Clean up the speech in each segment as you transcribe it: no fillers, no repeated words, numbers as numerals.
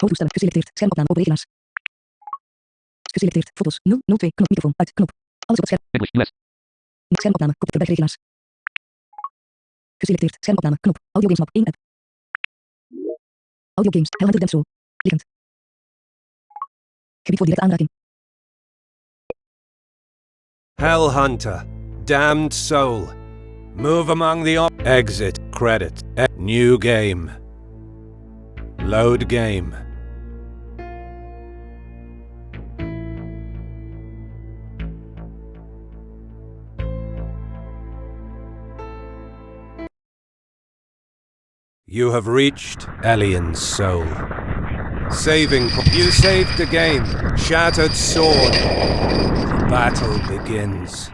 Hoofdtoestellen geselecteerd. Schermopname open regelaars. Geselecteerd. Foto's 002. Knop microfoon uit. Knop. Alles op het scherm. English, US. Schermopname. Kop verberg regelaars. Geselecteerd. Schermopname. Knop. Audio games map 1 app. Audio games. Hellhunter Demso. Liggend. Gebied voor directe aanraking. Hellhunter. Damned Soul. Move among the exit. Credit. New game. Load game. You have reached Alien Soul. You saved the game. Shattered sword. The battle begins.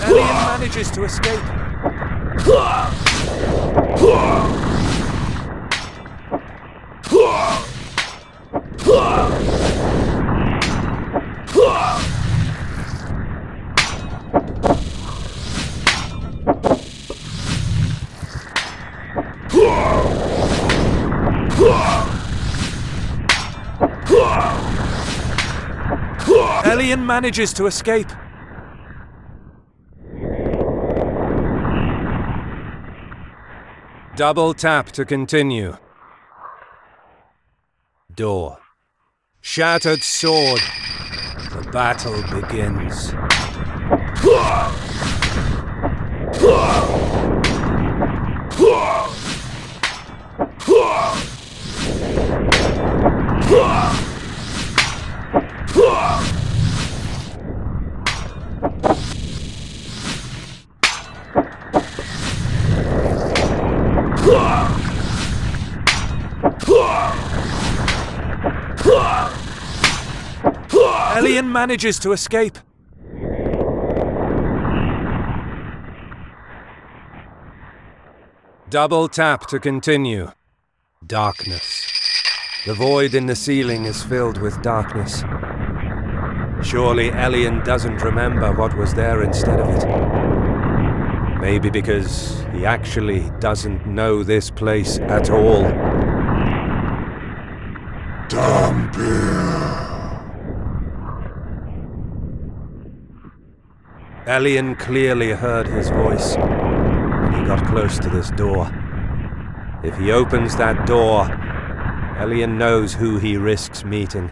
Alien manages to escape. Alien manages to escape. Double tap to continue. Door. Shattered sword. The battle begins. Alien manages to escape. Double tap to continue. Darkness. The void in the ceiling is filled with darkness. Surely Alien doesn't remember what was there instead of it. Maybe because he actually doesn't know this place at all. Alien clearly heard his voice when he got close to this door. If he opens that door, Alien knows who he risks meeting.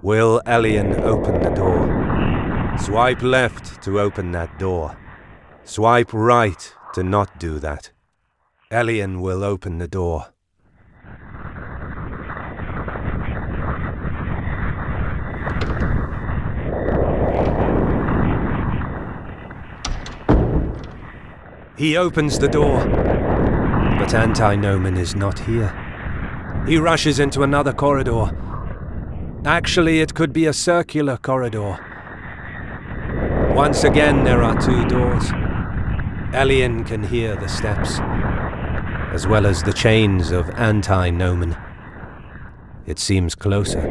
Will Alien open the door? Swipe left to open that door. Swipe right to not do that. Alien will open the door. He opens the door, but Anti-Nomen is not here. He rushes into another corridor. Actually, it could be a circular corridor. Once again, there are two doors. Alien can hear the steps, as well as the chains of Anti-Nomen. It seems closer.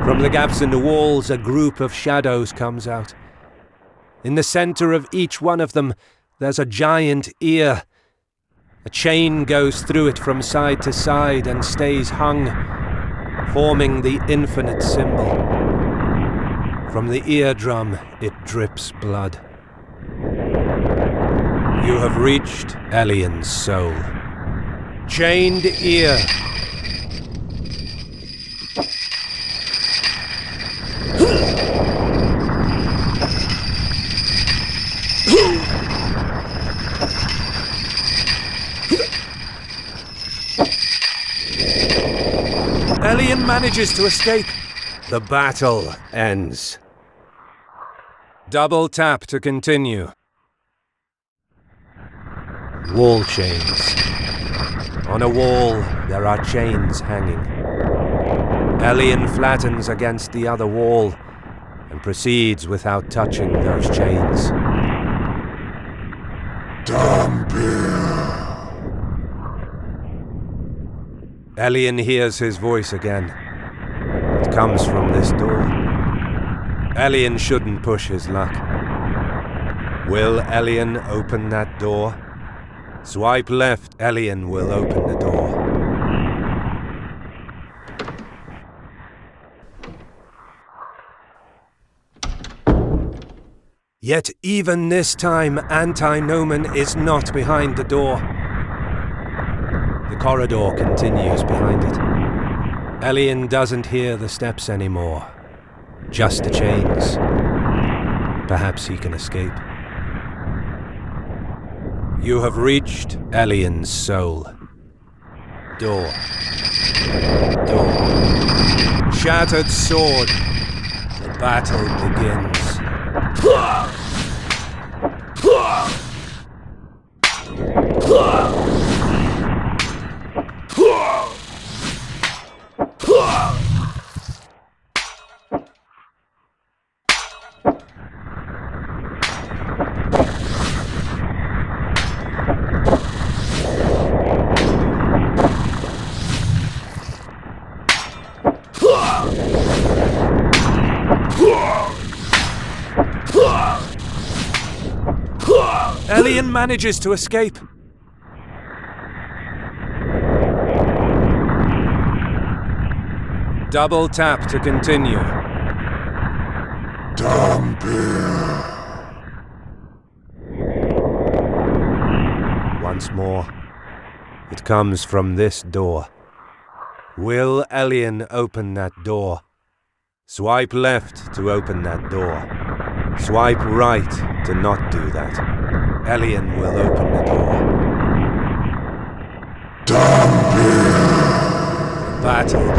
From the gaps in the walls, a group of shadows comes out. In the center of each one of them, there's a giant ear. A chain goes through it from side to side and stays hung, forming the infinite symbol. From the eardrum, it drips blood. You have reached Alien Soul. Chained ear. Alien manages to escape. The battle ends. Double tap to continue. Wall chains. On a wall, there are chains hanging. Elian flattens against the other wall and proceeds without touching those chains. Elian hears his voice again. It comes from this door. Elian shouldn't push his luck. Will Elian open that door? Swipe left, Elian will open the door. Yet even this time, Antinomon is not behind the door. The corridor continues behind it. Elian doesn't hear the steps anymore. Just the chains. Perhaps he can escape. You have reached Elian's soul. Door. Door. Shattered sword. The battle begins. Elian manages to escape. Double tap to continue. Once more. It comes from this door. Will Elian open that door? Swipe left to open that door. Swipe right to not do that. Elian will open the door. The battle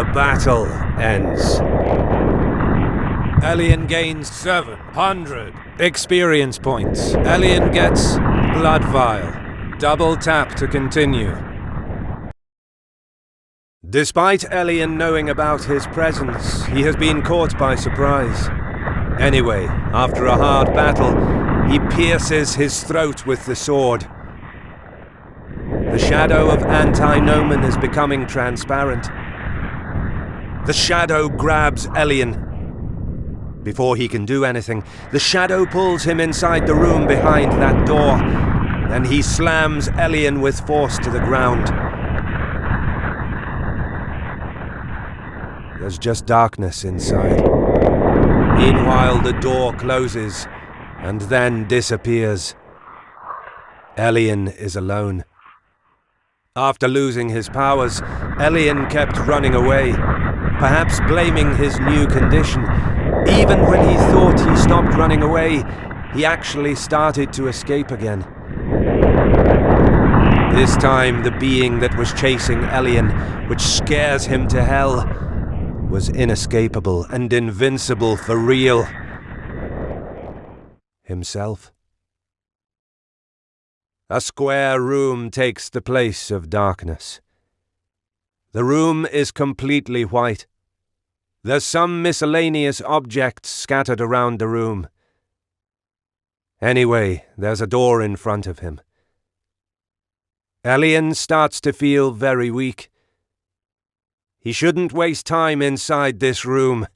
The battle ends. Elian gains 700 experience points. Elian gets Blood Vial. Double tap to continue. Despite Elian knowing about his presence, he has been caught by surprise. Anyway, after a hard battle, he pierces his throat with the sword. The shadow of Antinomen is becoming transparent. The shadow grabs Elian. Before he can do anything, the shadow pulls him inside the room behind that door. Then he slams Elian with force to the ground. There's just darkness inside. Meanwhile, the door closes and then disappears. Elian is alone. After losing his powers, Elian kept running away, perhaps blaming his new condition. Even when he thought he stopped running away, he actually started to escape again. This time, the being that was chasing Elian, which scares him to hell, was inescapable and invincible for real. Himself. A square room takes the place of darkness. The room is completely white. There's some miscellaneous objects scattered around the room. Anyway, there's a door in front of him. Elian starts to feel very weak. He shouldn't waste time inside this room.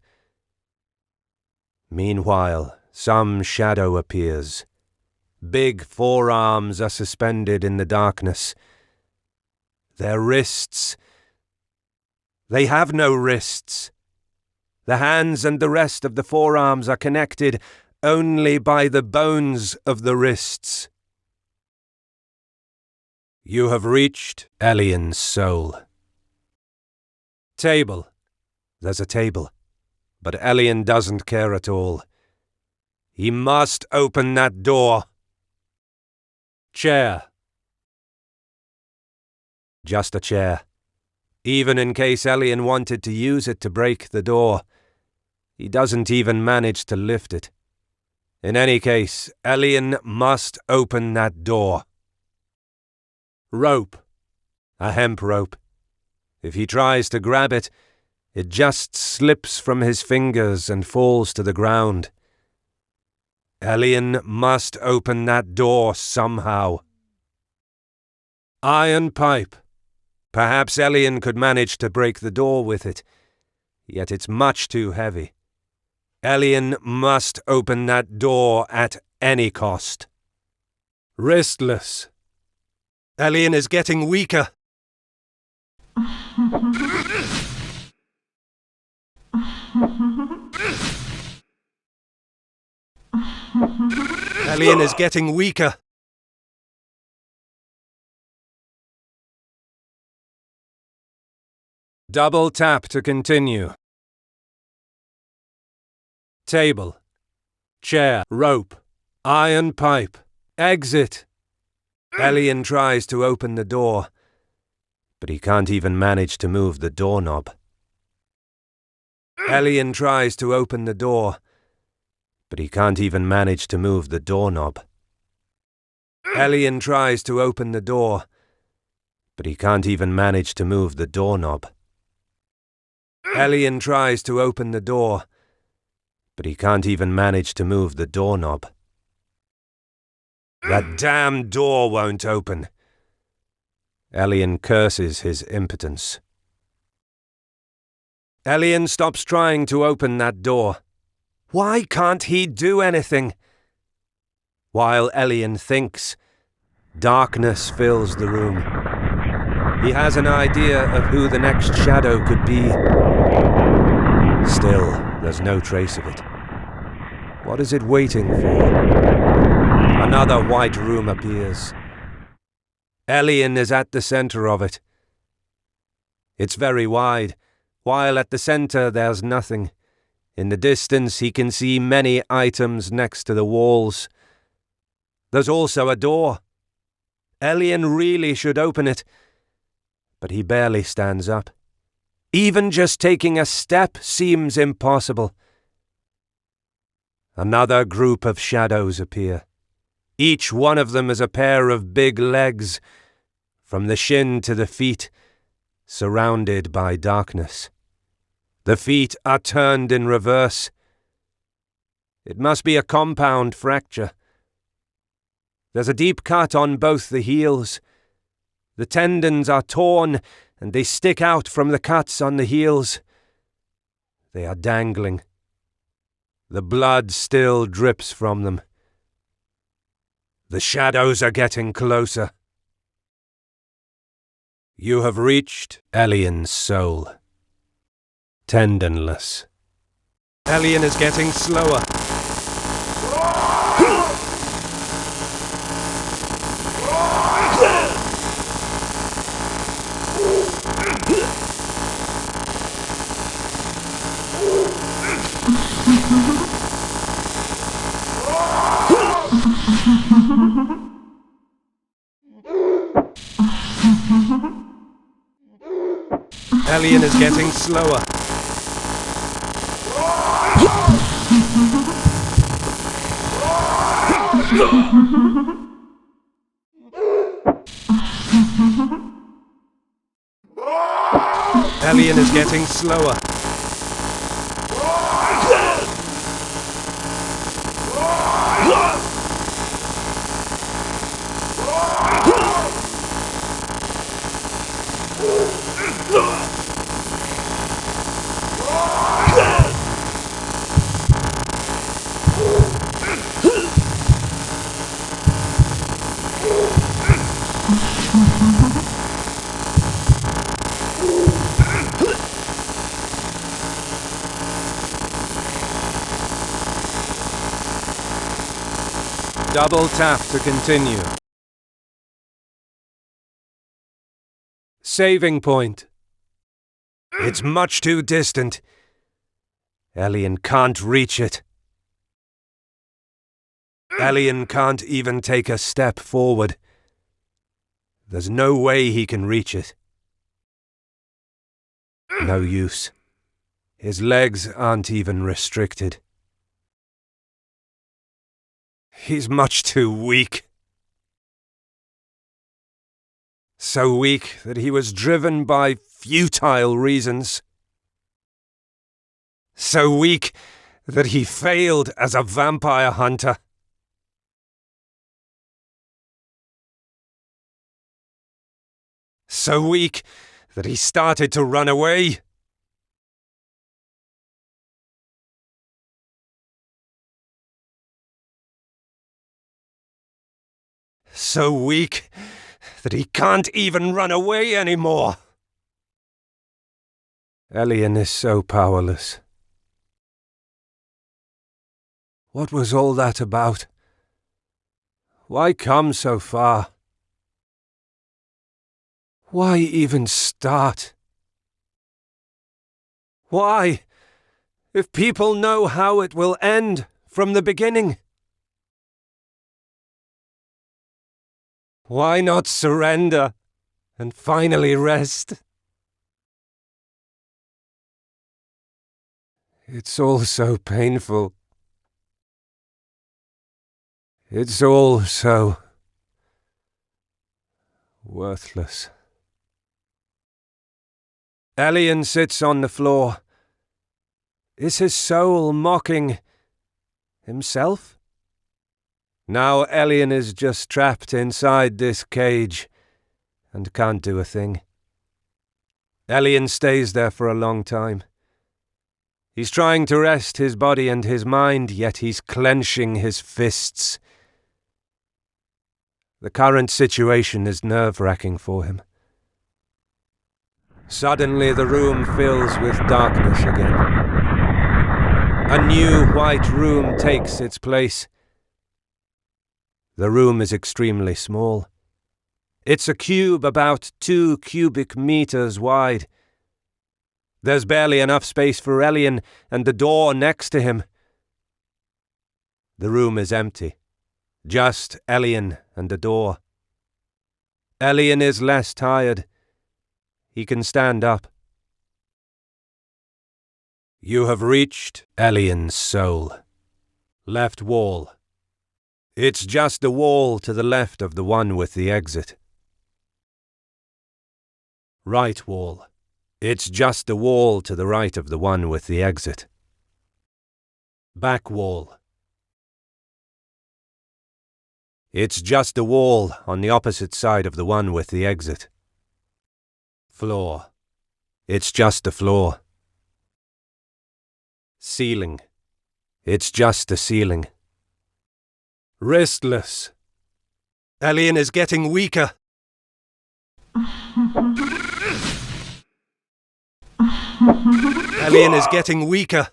Meanwhile, some shadow appears. Big forearms are suspended in the darkness. Their wrists. They have no wrists. The hands and the rest of the forearms are connected only by the bones of the wrists. You have reached Elian's soul. Table. There's a table. But Elian doesn't care at all. He must open that door. Chair. Just a chair. Even in case Elian wanted to use it to break the door, he doesn't even manage to lift it. In any case, Elian must open that door. Rope. A hemp rope. If he tries to grab it, it just slips from his fingers and falls to the ground. Elian must open that door somehow. Iron pipe. Perhaps Elian could manage to break the door with it, yet it's much too heavy. Elian must open that door at any cost. Wristless. Elian is getting weaker. Elian is getting weaker. Double tap to continue. Table. Chair. Rope. Iron pipe. Exit. Elian tries to open the door, but he can't even manage to move the doorknob. Elian tries to open the door, but he can't even manage to move the doorknob. Elian tries to open the door, but he can't even manage to move the doorknob. Elian tries to open the door, but he can't even manage to move the doorknob. That damn door won't open. Elian curses his impotence. Elian stops trying to open that door. Why can't he do anything? While Elian thinks, darkness fills the room. He has an idea of who the next shadow could be. Still, there's no trace of it. What is it waiting for? Another white room appears. Elian is at the center of it. It's very wide, while at the center there's nothing. In the distance he can see many items next to the walls. There's also a door. Elian really should open it, but he barely stands up. Even just taking a step seems impossible. Another group of shadows appear. Each one of them is a pair of big legs, from the shin to the feet, surrounded by darkness. The feet are turned in reverse. It must be a compound fracture. There's a deep cut on both the heels. The tendons are torn, and they stick out from the cuts on the heels. They are dangling. The blood still drips from them. The shadows are getting closer. You have reached Elian's soul. Tendonless. Elian is getting slower. Elian is getting slower. Elian is getting slower. Double tap to continue. Saving point. It's much too distant. Elian can't reach it. Elian can't even take a step forward. There's no way he can reach it. No use. His legs aren't even restricted. He's much too weak. So weak that he was driven by futile reasons. So weak that he failed as a vampire hunter. So weak that he started to run away. So weak that he can't even run away anymore. Elian is so powerless. What was all that about? Why come so far? Why even start? Why? If people know how it will end from the beginning. Why not surrender and finally rest? It's all so painful. It's all so worthless. Elian sits on the floor. Is his soul mocking himself? Now Elian is just trapped inside this cage and can't do a thing. Elian stays there for a long time. He's trying to rest his body and his mind, yet he's clenching his fists. The current situation is nerve-wracking for him. Suddenly the room fills with darkness again. A new white room takes its place. The room is extremely small. It's a cube about 2 cubic meters wide. There's barely enough space for Elian and the door next to him. The room is empty. Just Elian and the door. Elian is less tired. He can stand up. You have reached Elian's soul. Left wall. It's just the wall to the left of the one with the exit. Right wall. It's just the wall to the right of the one with the exit. Back wall. It's just the wall on the opposite side of the one with the exit. Floor. It's just the floor. Ceiling. It's just the ceiling. Restless. Elian is getting weaker. Elian is getting weaker.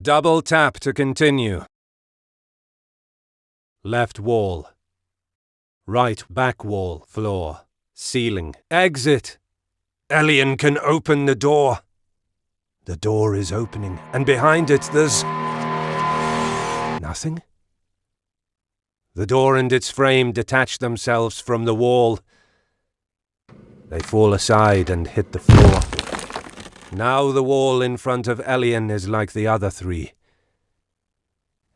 Double tap to continue. Left wall. Right back wall. Floor. Ceiling. Exit. Elian can open the door. The door is opening, and behind it there's nothing. The door and its frame detach themselves from the wall. They fall aside and hit the floor. Now the wall in front of Elian is like the other three.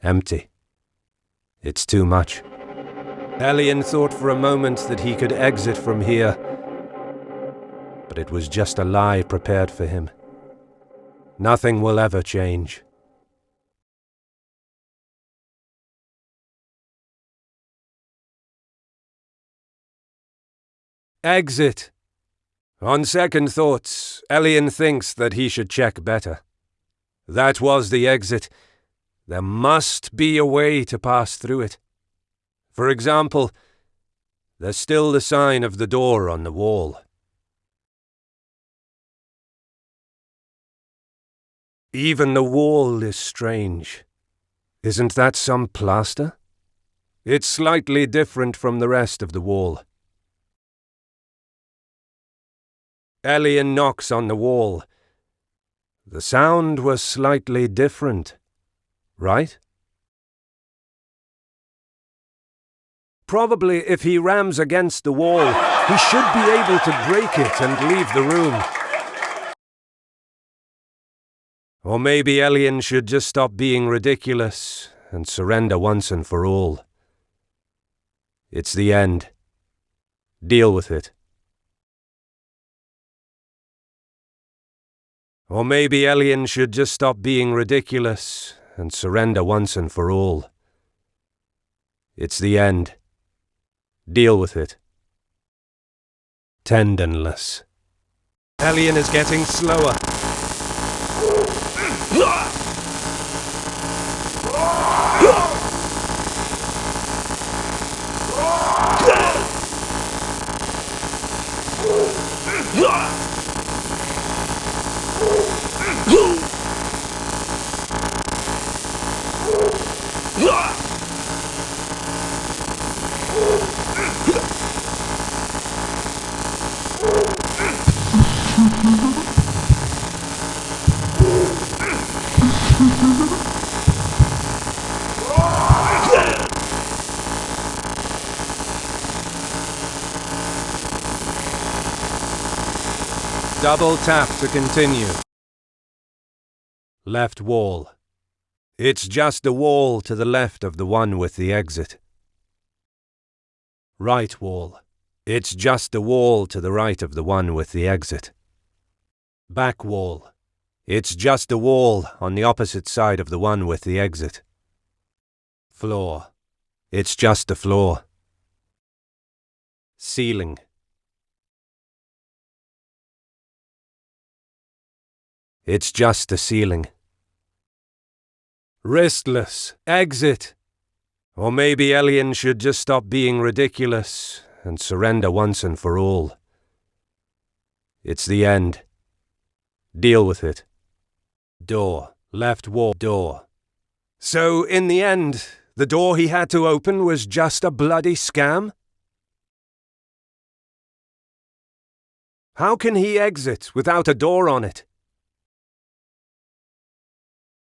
Empty. It's too much. Elian thought for a moment that he could exit from here, but it was just a lie prepared for him. Nothing will ever change. Exit! On second thoughts, Elian thinks that he should check better. That was the exit. There must be a way to pass through it. For example, there's still the sign of the door on the wall. Even the wall is strange. Isn't that some plaster? It's slightly different from the rest of the wall. Elian knocks on the wall. The sound was slightly different, right? Probably if he rams against the wall, he should be able to break it and leave the room. Or maybe Elian should just stop being ridiculous and surrender once and for all. It's the end. Deal with it. Or maybe Elian should just stop being ridiculous and surrender once and for all. It's the end. Deal with it. Tendonless. Elian is getting slower. Double tap to continue. Left wall. It's just a wall to the left of the one with the exit. Right wall. It's just a wall to the right of the one with the exit. Back wall. It's just a wall on the opposite side of the one with the exit. Floor. It's just a floor. Ceiling. It's just a ceiling. Wristless. Exit. Or maybe Elian should just stop being ridiculous and surrender once and for all. It's the end. Deal with it. Door. Left wall. Door. So, in the end, the door he had to open was just a bloody scam? How can he exit without a door on it?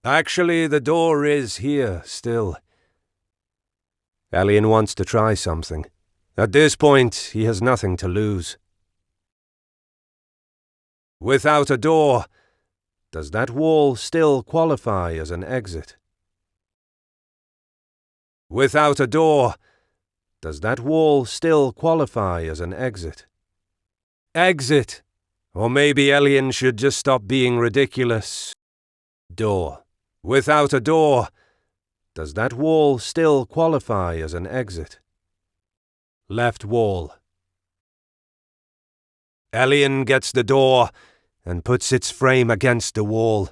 Actually, the door is here, still. Elian wants to try something. At this point, he has nothing to lose. Without a door, does that wall still qualify as an exit? Without a door, does that wall still qualify as an exit? Exit! Or maybe Elian should just stop being ridiculous. Door. Without a door, does that wall still qualify as an exit? Left wall. Elian gets the door and puts its frame against the wall.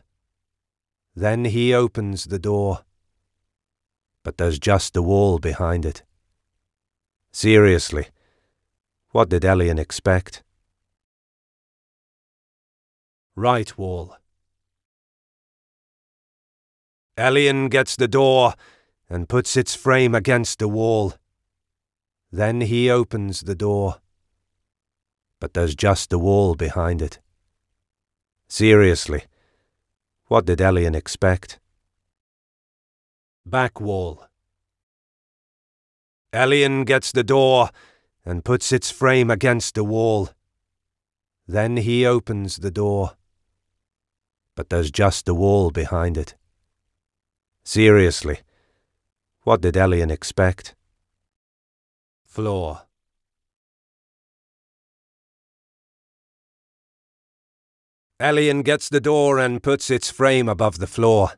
Then he opens the door. But there's just the wall behind it. Seriously, what did Elian expect? Right wall. Elian gets the door and puts its frame against the wall. Then he opens the door. But there's just the wall behind it. Seriously, What did Elian expect? Back wall. Elian gets the door and puts its frame against the wall. Then he opens the door. But there's just the wall behind it. Seriously, what did Elian expect? Floor. Elian gets the door and puts its frame above the floor.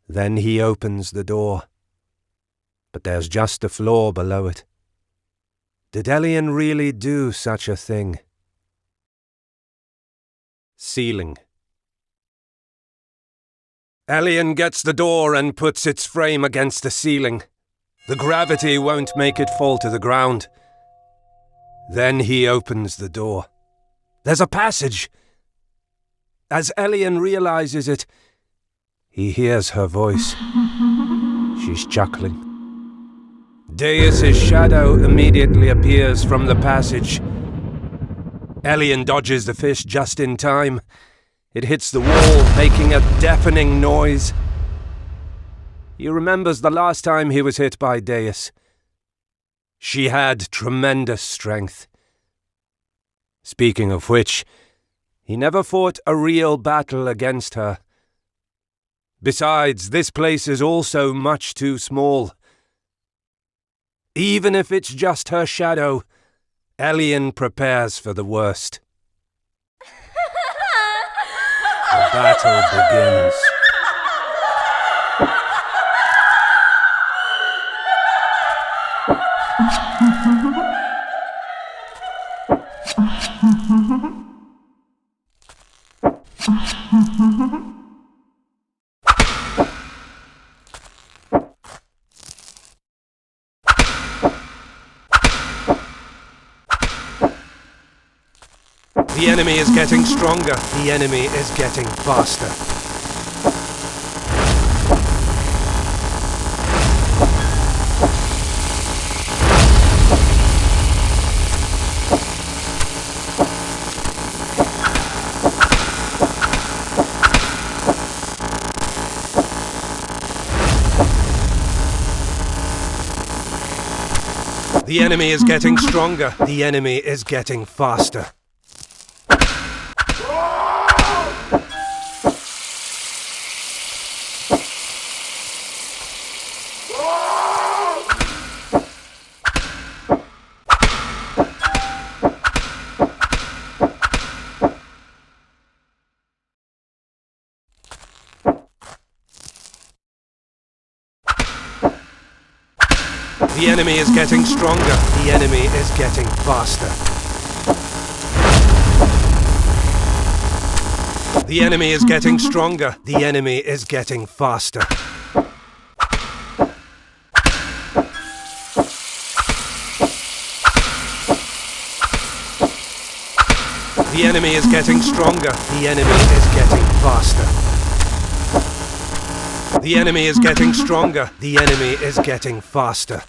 Then he opens the door. But there's just the floor below it. Did Elian really do such a thing? Ceiling. Elian gets the door and puts its frame against the ceiling. The gravity won't make it fall to the ground. Then he opens the door. There's a passage. As Elian realizes it, he hears her voice. She's chuckling. Deus's shadow immediately appears from the passage. Elian dodges the fish just in time. It hits the wall, making a deafening noise. He remembers the last time he was hit by Deus. She had tremendous strength. Speaking of which, he never fought a real battle against her. Besides, this place is also much too small. Even if it's just her shadow, Elian prepares for the worst. The battle begins. The enemy is getting stronger. The enemy is getting faster. The enemy is getting stronger. The enemy is getting faster. The enemy is getting stronger. The enemy is getting faster. The enemy is getting stronger. The enemy is getting faster. The enemy is getting stronger. The enemy is getting faster. The enemy is getting stronger. The enemy is getting faster.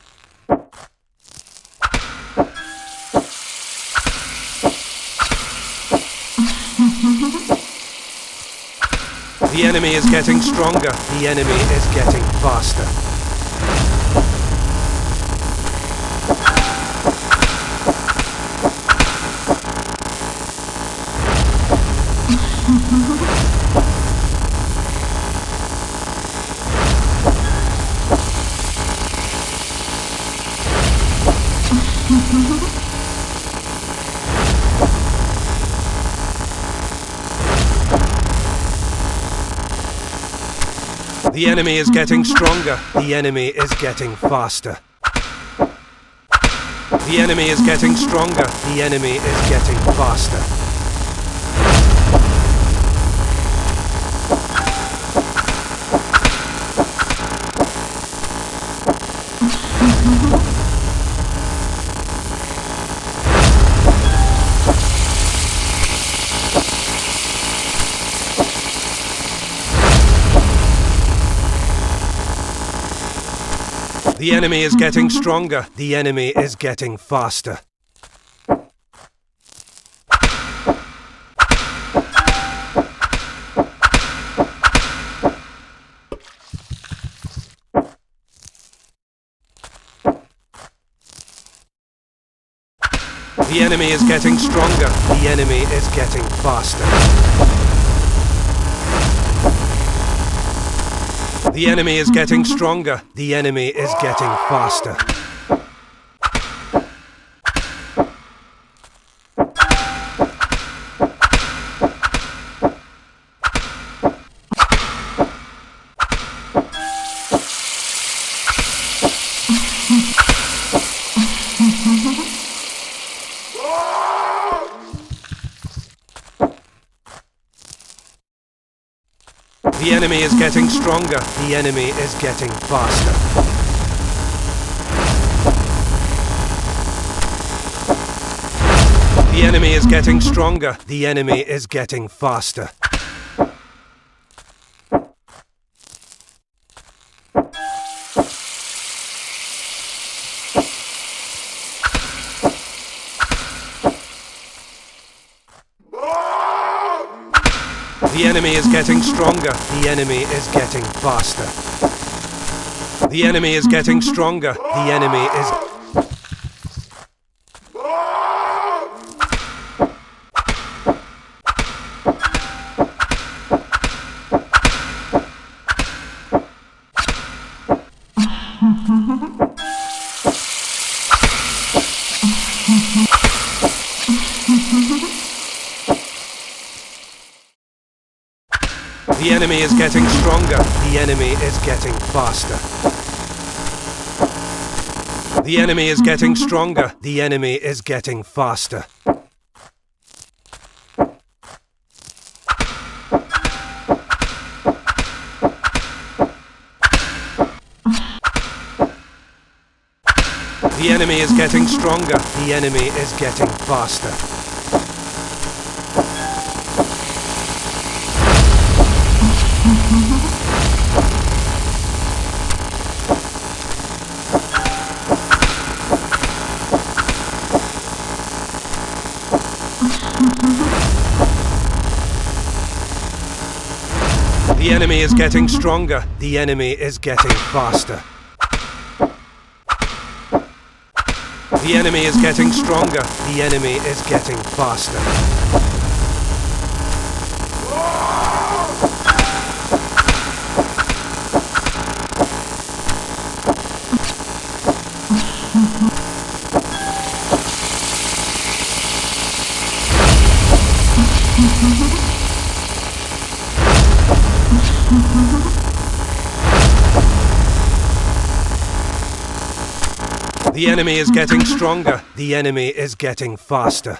The enemy is getting stronger. The enemy is getting faster. The enemy is getting stronger. The enemy is getting faster. The enemy is getting stronger. The enemy is getting faster. The enemy is getting stronger. The enemy is getting faster. The enemy is getting stronger. The enemy is getting faster. The enemy is getting stronger. The enemy is getting faster. The enemy is getting stronger. The enemy is getting faster. The enemy is getting stronger. The enemy is getting faster. The enemy is getting stronger. The enemy is getting faster. The enemy is getting stronger. The enemy is... The enemy is getting stronger. The enemy is getting faster. The enemy is getting stronger. The enemy is getting faster. The enemy is getting stronger. The enemy is getting faster. The enemy is getting stronger. The enemy is getting faster. The enemy is getting stronger. The enemy is getting faster. The enemy is getting stronger. The enemy is getting faster.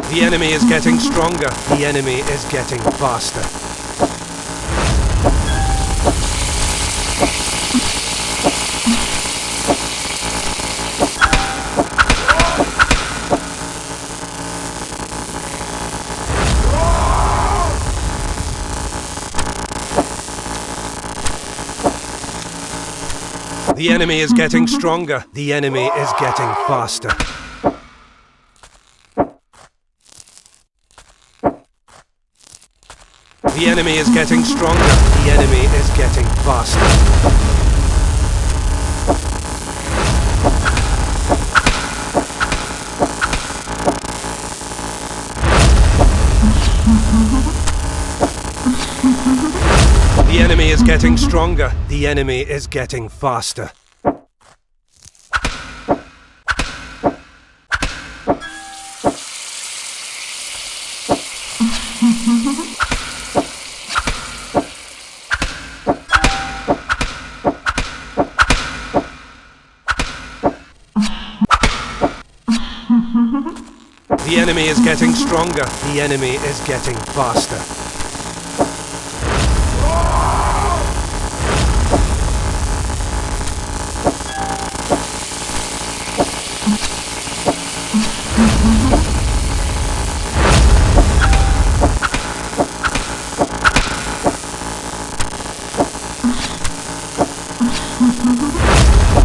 The enemy is getting stronger. The enemy is getting faster. The enemy is getting stronger. The enemy is getting faster. The enemy is getting stronger. The enemy is getting faster. The enemy is getting stronger. The enemy is getting faster. The enemy is getting stronger. The enemy is getting faster.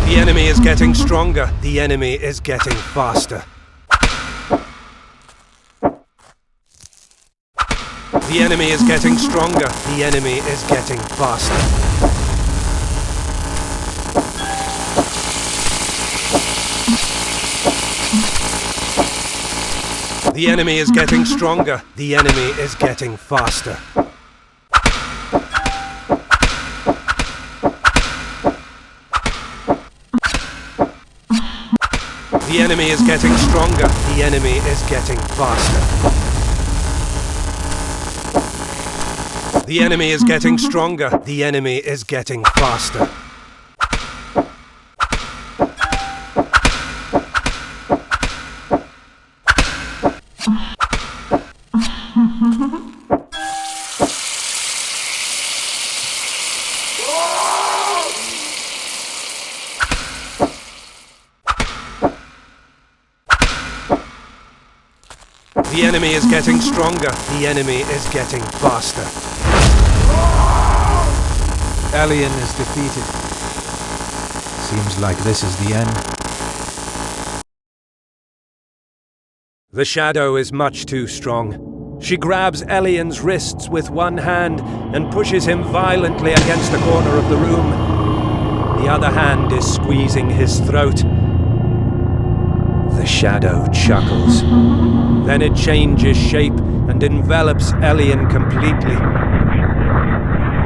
The enemy is getting stronger. The enemy is getting faster. The enemy is getting stronger. The enemy is getting faster. The enemy is getting stronger. The enemy is getting faster. The enemy is getting stronger. The enemy is getting faster. The enemy is getting stronger. The enemy is getting faster. The enemy is getting stronger. The enemy is getting faster. Elian is defeated. Seems like this is the end. The shadow is much too strong. She grabs Elian's wrists with one hand and pushes him violently against the corner of the room. The other hand is squeezing his throat. The shadow chuckles. Then it changes shape and envelops Elian completely.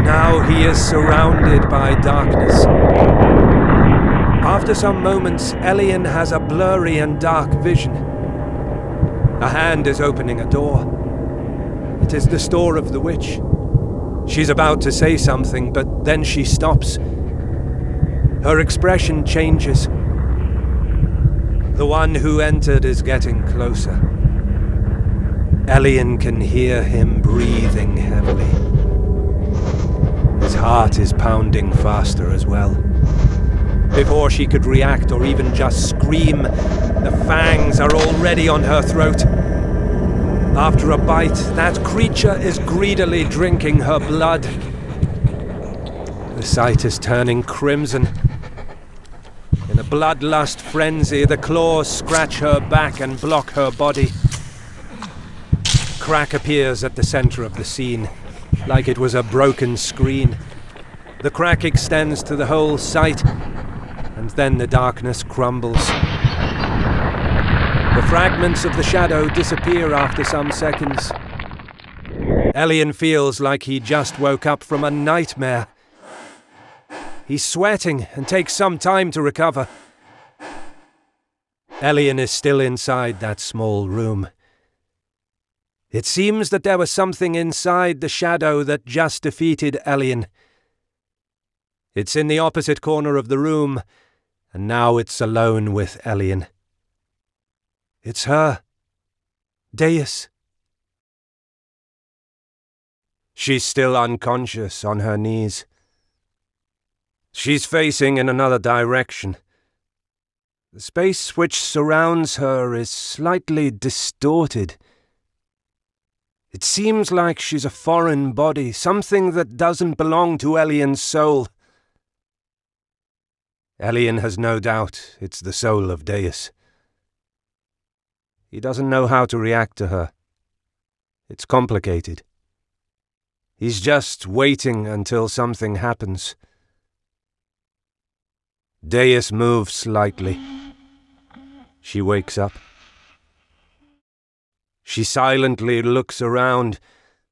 Now he is surrounded by darkness. After some moments, Elian has a blurry and dark vision. A hand is opening a door. It is the store of the witch. She's about to say something, but then she stops. Her expression changes. The one who entered is getting closer. Elian can hear him breathing heavily. His heart is pounding faster as well. Before she could react or even just scream, the fangs are already on her throat. After a bite, that creature is greedily drinking her blood. The sight is turning crimson. In a bloodlust frenzy, the claws scratch her back and block her body. Crack appears at the center of the scene, like it was a broken screen. The crack extends to the whole site, and then the darkness crumbles. The fragments of the shadow disappear after some seconds. Elian feels like he just woke up from a nightmare. He's sweating and takes some time to recover. Elian is still inside that small room. It seems that there was something inside the shadow that just defeated Elian. It's in the opposite corner of the room, and now it's alone with Elian. It's her. Deus. She's still unconscious on her knees. She's facing in another direction. The space which surrounds her is slightly distorted. It seems like she's a foreign body, something that doesn't belong to Elian's soul. Elian has no doubt it's the soul of Deus. He doesn't know how to react to her. It's complicated. He's just waiting until something happens. Deus moves slightly. She wakes up. She silently looks around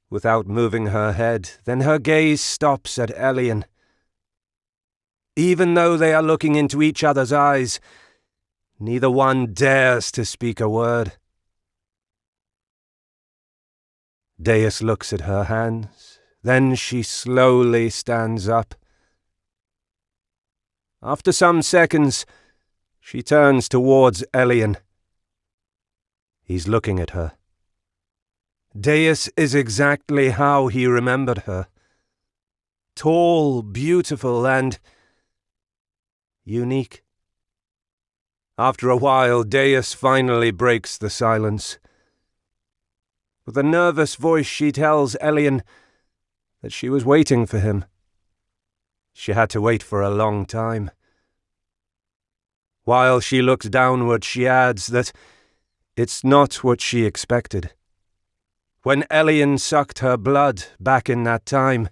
without moving her head. Then her gaze stops at Elian. Even though they are looking into each other's eyes, neither one dares to speak a word. Deus looks at her hands. Then she slowly stands up. After some seconds, she turns towards Elian. He's looking at her. Deus is exactly how he remembered her. Tall, beautiful, and unique. After a while, Deus finally breaks the silence. With a nervous voice, she tells Elian that she was waiting for him. She had to wait for a long time. While she looks downward, she adds that it's not what she expected. When Elien sucked her blood back in that time,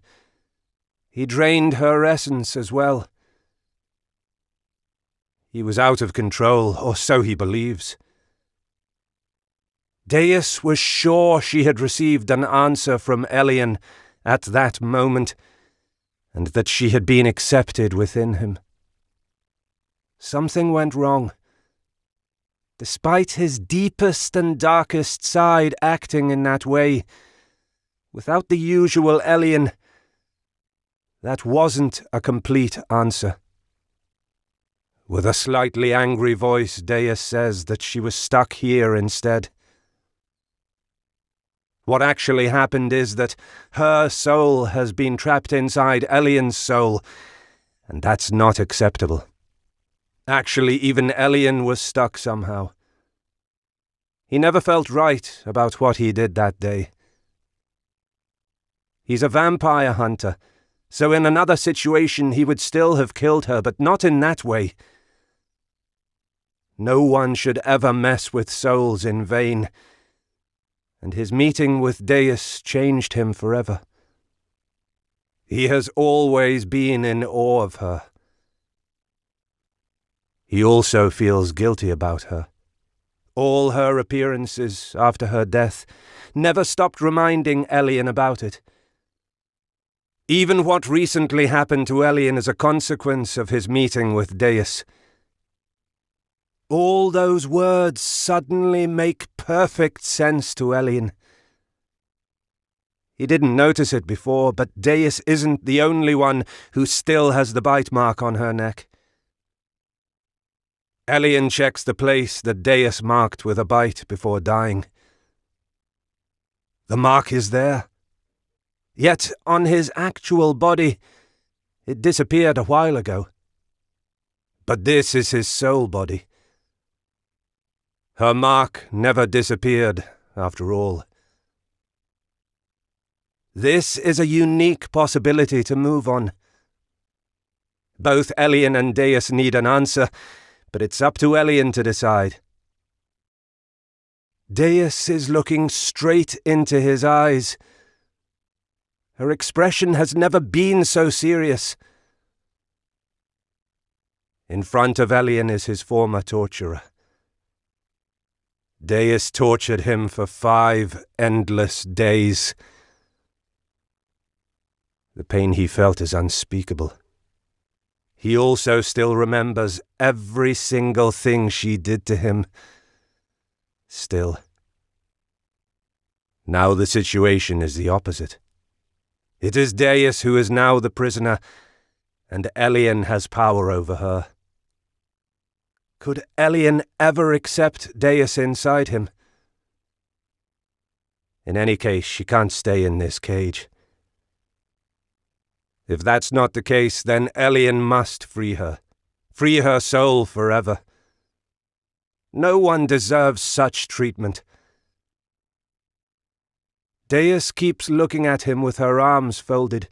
he drained her essence as well. He was out of control, or so he believes. Deus was sure she had received an answer from Elien at that moment, and that she had been accepted within him. Something went wrong. Despite his deepest and darkest side acting in that way, without the usual Elien, that wasn't a complete answer. With a slightly angry voice, Deus says that she was stuck here instead. What actually happened is that her soul has been trapped inside Elien's soul, and that's not acceptable. Actually, even Elien was stuck somehow. He never felt right about what he did that day. He's a vampire hunter, so in another situation he would still have killed her, but not in that way. No one should ever mess with souls in vain, and his meeting with Deus changed him forever. He has always been in awe of her. He also feels guilty about her. All her appearances after her death never stopped reminding Elien about it. Even what recently happened to Elien is a consequence of his meeting with Deus. All those words suddenly make perfect sense to Elien. He didn't notice it before, but Deus isn't the only one who still has the bite mark on her neck. Elien checks the place that Deus marked with a bite before dying. The mark is there. Yet on his actual body, it disappeared a while ago. But this is his soul body. Her mark never disappeared, after all. This is a unique possibility to move on. Both Elien and Deus need an answer, but it's up to Elien to decide. Deus is looking straight into his eyes. Her expression has never been so serious. In front of Elien is his former torturer. Deus tortured him for 5 endless days. The pain he felt is unspeakable. He also still remembers every single thing she did to him. Still. Now the situation is the opposite. It is Deus who is now the prisoner, and Elien has power over her. Could Elien ever accept Deus inside him? In any case, she can't stay in this cage. If that's not the case, then Elien must free her soul forever. No one deserves such treatment. Deus keeps looking at him with her arms folded,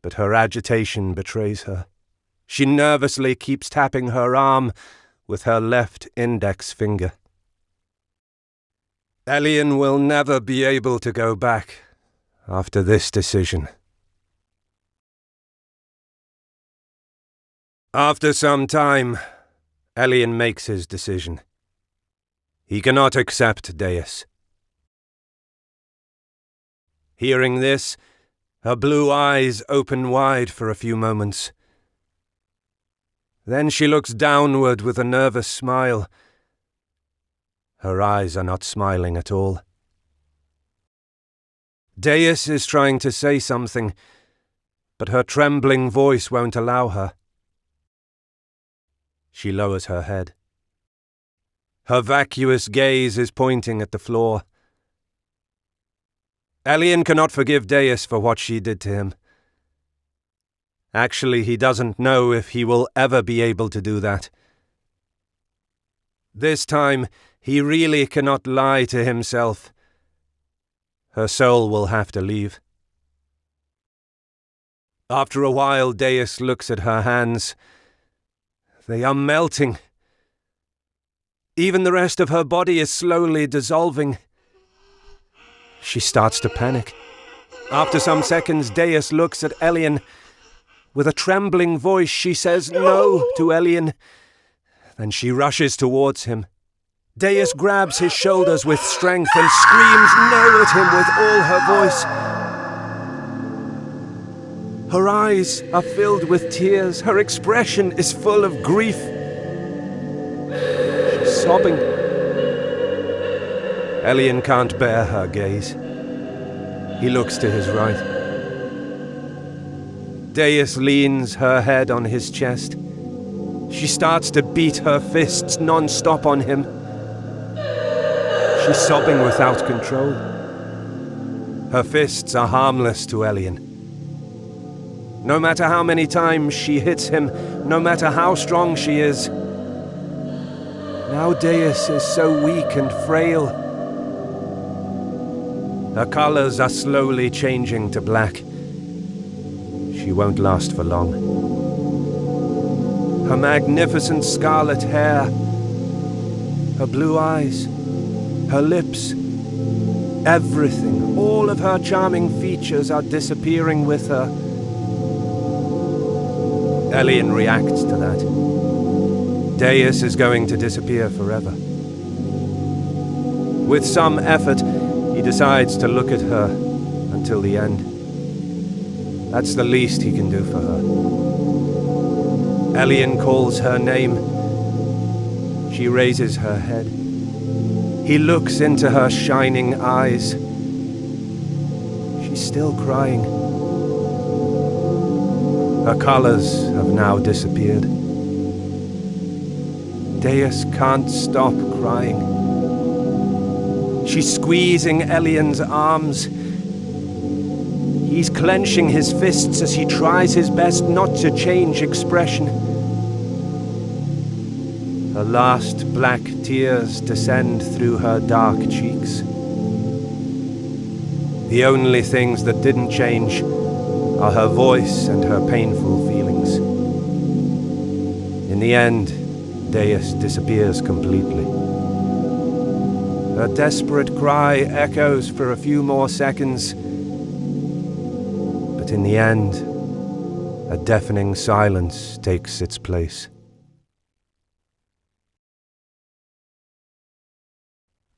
but her agitation betrays her. She nervously keeps tapping her arm with her left index finger. Elien will never be able to go back after this decision. After some time, Elien makes his decision. He cannot accept Deus. Hearing this, her blue eyes open wide for a few moments. Then she looks downward with a nervous smile. Her eyes are not smiling at all. Deus is trying to say something, but her trembling voice won't allow her. She lowers her head. Her vacuous gaze is pointing at the floor. Elien cannot forgive Deus for what she did to him. Actually, he doesn't know if he will ever be able to do that. This time, he really cannot lie to himself. Her soul will have to leave. After a while, Deus looks at her hands. They are melting. Even the rest of her body is slowly dissolving. She starts to panic. After some seconds, Deus looks at Elian. With a trembling voice, she says no to Elian. Then she rushes towards him. Deus grabs his shoulders with strength and screams no at him with all her voice. Her eyes are filled with tears. Her expression is full of grief. She's sobbing. Elian can't bear her gaze. He looks to his right. Deus leans her head on his chest. She starts to beat her fists non-stop on him. She's sobbing without control. Her fists are harmless to Elian. No matter how many times she hits him, no matter how strong she is, now Deus is so weak and frail. Her colors are slowly changing to black. She won't last for long. Her magnificent scarlet hair, her blue eyes, her lips, everything, all of her charming features are disappearing with her. Elian reacts to that. Deus is going to disappear forever. With some effort, he decides to look at her until the end. That's the least he can do for her. Elian calls her name. She raises her head. He looks into her shining eyes. She's still crying. Her colors have now disappeared. Deus can't stop crying. She's squeezing Elian's arms. He's clenching his fists as he tries his best not to change expression. Her last black tears descend through her dark cheeks. The only things that didn't change are her voice and her painful feelings. In the end, Deus disappears completely. Her desperate cry echoes for a few more seconds, but in the end, a deafening silence takes its place.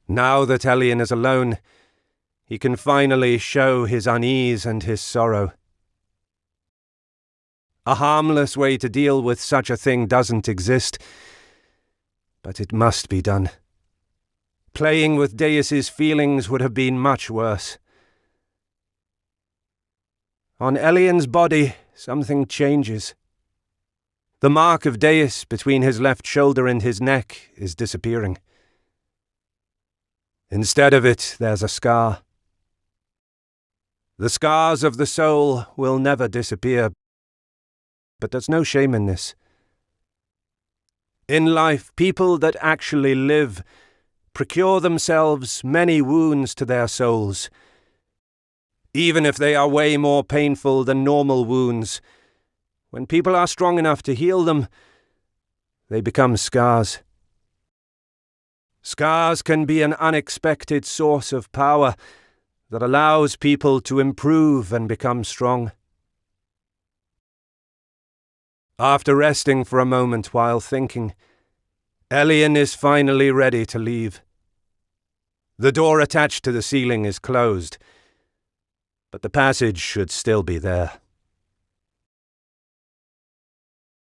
Now that Elian is alone, he can finally show his unease and his sorrow. A harmless way to deal with such a thing doesn't exist, but it must be done. Playing with Deus's feelings would have been much worse. On Elian's body, something changes. The mark of Deus between his left shoulder and his neck is disappearing. Instead of it, there's a scar. The scars of the soul will never disappear, but there's no shame in this. In life, people that actually live procure themselves many wounds to their souls. Even if they are way more painful than normal wounds, when people are strong enough to heal them, they become scars. Scars can be an unexpected source of power that allows people to improve and become strong. After resting for a moment while thinking, Elian is finally ready to leave. The door attached to the ceiling is closed, but the passage should still be there.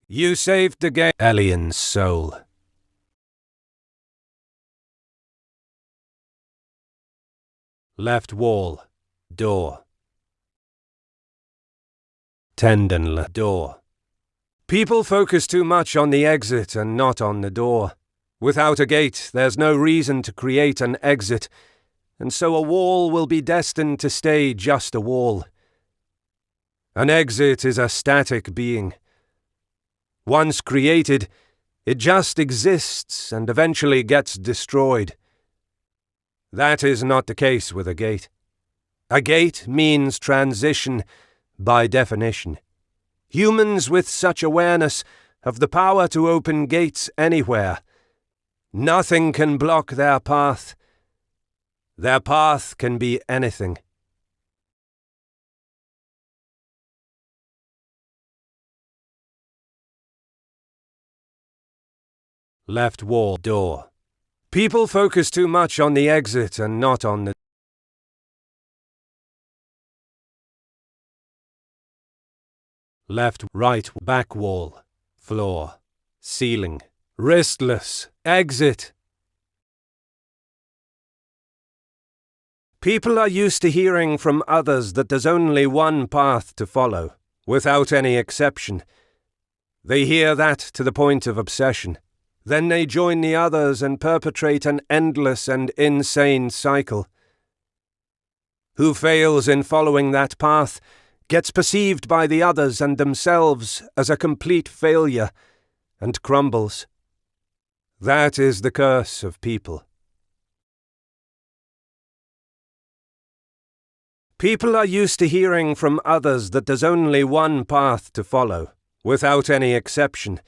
You saved the game, Elian's soul. Left wall, door. Tendon door. People focus too much on the exit and not on the door. Without a gate, there's no reason to create an exit, and so a wall will be destined to stay just a wall. An exit is a static being. Once created, it just exists and eventually gets destroyed. That is not the case with a gate. A gate means transition by definition. Humans with such awareness have the power to open gates anywhere. Nothing can block their path. Their path can be anything. Left wall door. People focus too much on the exit and not on the left, right, back wall, floor, ceiling, wristless, exit. People are used to hearing from others that there's only one path to follow, without any exception. They hear that to the point of obsession. Then they join the others and perpetrate an endless and insane cycle. Who fails in following that path gets perceived by the others and themselves as a complete failure, and crumbles. That is the curse of people. People are used to hearing from others that there's only one path to follow, without any exception.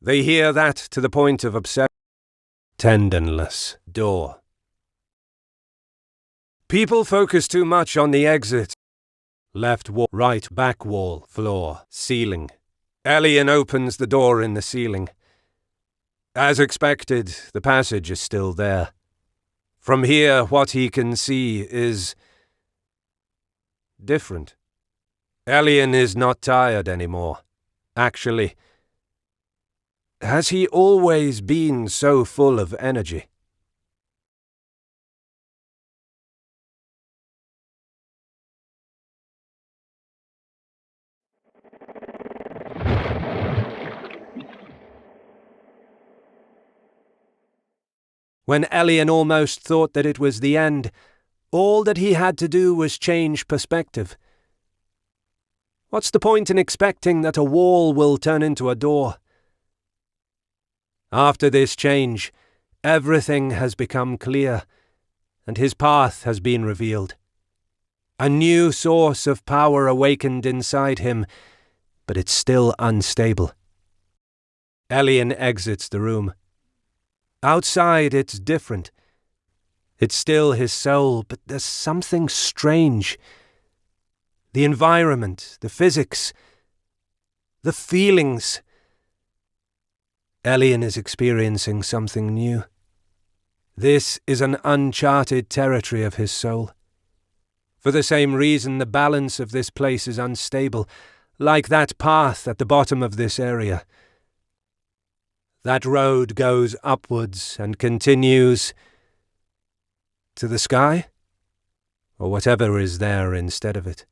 They hear that to the point of obsession. Tendonless door. People focus too much on the exit. Left wall, right, back wall, floor, ceiling. Elian opens the door in the ceiling. As expected, the passage is still there. From here, what he can see is different. Elian is not tired anymore. Actually, has he always been so full of energy? When Elian almost thought that it was the end, all that he had to do was change perspective. What's the point in expecting that a wall will turn into a door? After this change, everything has become clear, and his path has been revealed. A new source of power awakened inside him, but it's still unstable. Elian exits the room. Outside, it's different. It's still his soul, but there's something strange. The environment, the physics, the feelings. Elian is experiencing something new. This is an uncharted territory of his soul. For the same reason, the balance of this place is unstable, like that path at the bottom of this area. That road goes upwards and continues to the sky, or whatever is there instead of it.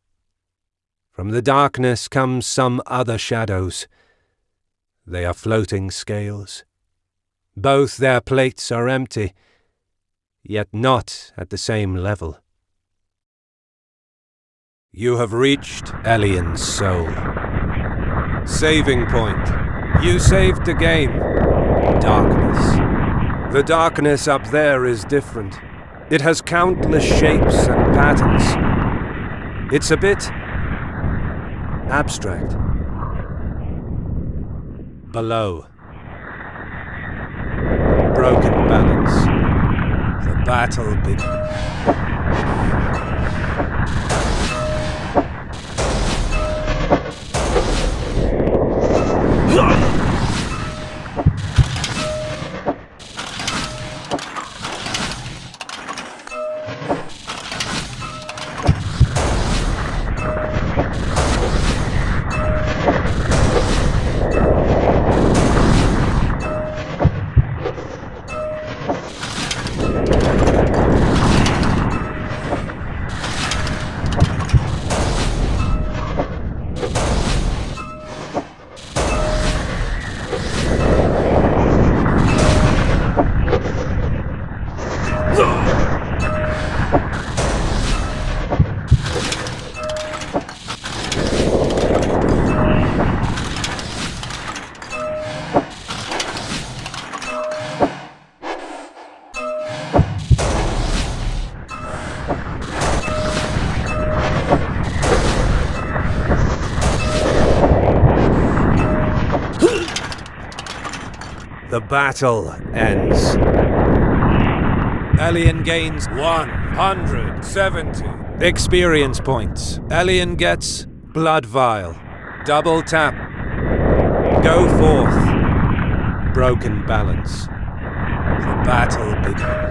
From the darkness comes some other shadows. They are floating scales. Both their plates are empty, yet not at the same level. You have reached Elian's soul. Saving point. You saved the game. Darkness. The darkness up there is different. It has countless shapes and patterns. It's a bit abstract. Below. Broken balance. The battle begins. The battle ends. Elian gains 170 experience points. Elian gets Blood Vial. Double tap. Go forth. Broken balance. The battle begins.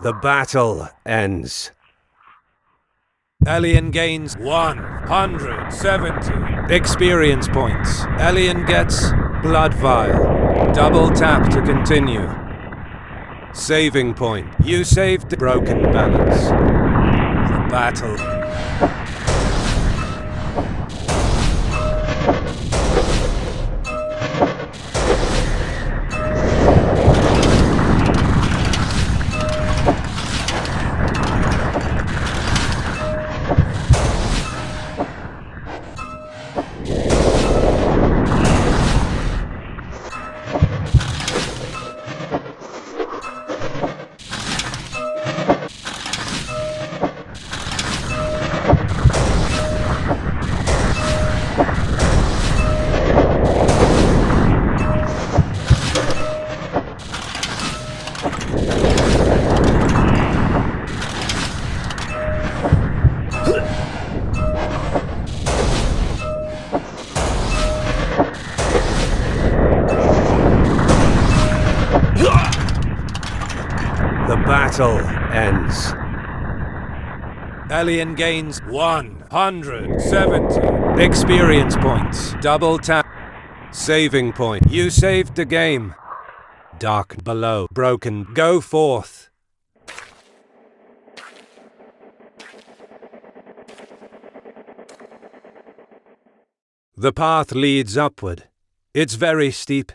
The battle ends. Elian gains 170 experience points. Elian gets Blood Vial. Double tap to continue. Saving point. You saved the broken balance. The battle. The battle ends. Elian gains 170 experience points. Double tap. Saving point. You saved the game. Dark below. Broken. Go forth. The path leads upward. It's very steep.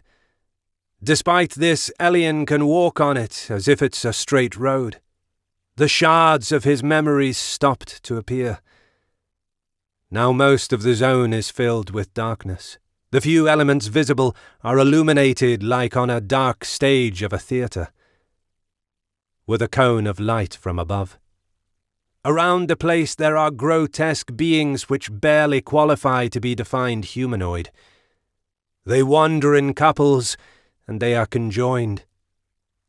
Despite this, Elian can walk on it as if it's a straight road. The shards of his memories stopped to appear. Now most of the zone is filled with darkness. The few elements visible are illuminated like on a dark stage of a theatre, with a cone of light from above. Around the place there are grotesque beings which barely qualify to be defined humanoid. They wander in couples, and they are conjoined.